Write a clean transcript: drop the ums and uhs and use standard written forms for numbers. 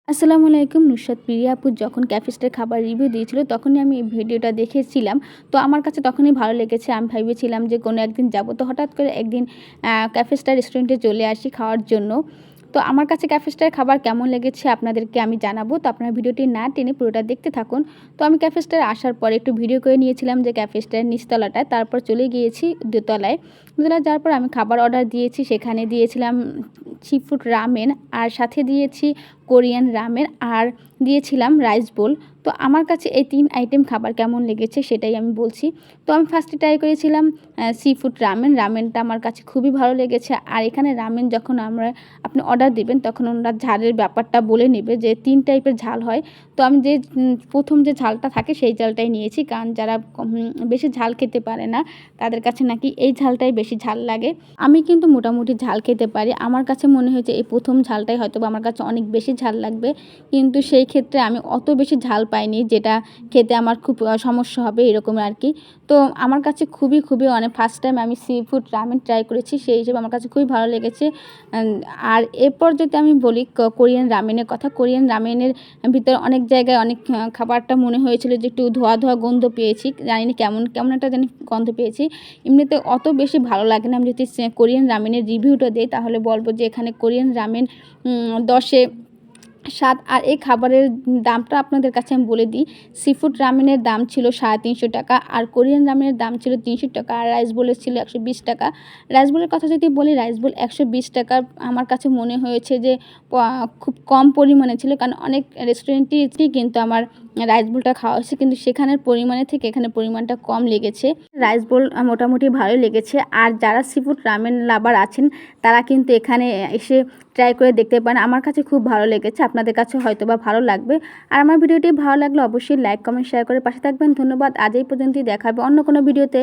আসসালামু আলাইকুম। নুসরাত প্রিয়া আপু যখন ক্যাফে স্টার খাবার রিভিউ দিয়েছিল তখনই আমি এই ভিডিওটা দেখেছিলাম। তো আমার কাছে তখনই ভালো লেগেছে। আমি ভেবেছিলাম যে কোনো একদিন যাবো। তো হঠাৎ করে একদিন ক্যাফে স্টার রেস্টুরেন্টে চলে আসি খাওয়ার জন্য। তো আমার কাছে ক্যাফে স্টার খাবার কেমন লেগেছে আপনাদেরকে আমি জানাবো। তো আপনারা ভিডিওটি না টেনে পুরোটা দেখতে থাকুন। তো আমি ক্যাফে স্টারে আসার পরে একটু ভিডিও করে নিয়েছিলাম যে ক্যাফে স্টারের নিচতলাটায়। তারপর চলে গিয়েছি দোতলায়। দোতলায় যাওয়ার পর আমি খাবার অর্ডার দিয়েছি। সেখানে দিয়েছিলাম সিফুড রামেন আর সাথে দিয়েছি কোরিয়ান রামেন আর দিয়েছিলাম রাইস বোল। তো আমার কাছে এই ৩ আইটেম খাবার কেমন লেগেছে সেটাই আমি বলছি। তো আমি ফার্স্টে ট্রাই করেছিলাম সিফুড রামেন। রামেনটা আমার কাছে খুবই ভালো লেগেছে। আর এখানে রামেন যখন আপনি অর্ডার দিবেন তখন ওনারা ঝালের ব্যাপারটা বলে নেবে যে ৩ টাইপের ঝাল হয়। তো আমি যে প্রথম যে ঝালটা থাকে সেই ঝালটাই নিয়েছি, কারণ যারা বেশি ঝাল খেতে পারে না তাদের কাছে নাকি এই ঝালটাই বেশি ঝাল লাগে। আমি কিন্তু মোটামুটি ঝাল খেতে পারি। আমার কাছে মনে হয়েছে এই প্রথম ঝালটাই হয়তো আমার কাছে অনেক বেশি ঝাল লাগবে, কিন্তু সেই ক্ষেত্রে আমি অত বেশি ঝাল পাইনি যেটা খেতে আমার খুব সমস্যা হবে এরকম আর কি। তো আমার কাছে খুবই অনেক ফার্স্ট টাইম আমি সি ফুড রামেন ট্রাই করেছি, সেই হিসেবে আমার কাছে খুবই ভালো লেগেছে। আর এরপর যদি আমি বলি কোরিয়ান রামেনের কথা, কোরিয়ান রামেনের ভিতরে অনেক জায়গায় অনেক খাবারটা মনে হয়েছিল যে একটু ধোয়া গন্ধ পেয়েছি, জানি না কেমন একটা জানি গন্ধ পেয়েছি। এমনিতে অত বেশি ভালো লাগে না। আমি যদি কোরিয়ান রামেনের রিভিউটা দিই তাহলে বলবো যে এখানে কোরিয়ান রামেন 10-এ 7। আর এই খাবারের দামটা আপনাদের কাছে আমি বলে দিই। সিফুড রামেনের দাম ছিল 350 টাকা, আর কোরিয়ান রামেনের দাম ছিল 300 টাকা, আর রাইস বোলের ছিল 120 টাকা। রাইস বোলের কথা যদি বলি, রাইস বোল 120 টাকা আমার কাছে মনে হয়েছে যে খুব কম পরিমাণে ছিল, কারণ অনেক রেস্টুরেন্টেই কিন্তু আমার রাইস বোলটা খাওয়া হয়েছে, কিন্তু সেখানের পরিমাণে থেকে এখানে পরিমাণটা কম লেগেছে। রাইস বোল মোটামুটি ভালোই লেগেছে। আর যারা সিফুড রামেন লাভার আছেন তারা কিন্তু এখানে এসে ট্রাই করে দেখতে পারেন। আমার কাছে খুব ভালো লেগেছে, আপনাদের কাছে হয়তো বা ভালো লাগবে। আর আমার ভিডিওটি ভালো লাগলে অবশ্যই লাইক কমেন্ট শেয়ার করে পাশে থাকবেন। ধন্যবাদ। আজ এই পর্যন্তই, দেখা হবে অন্য কোনো ভিডিওতে।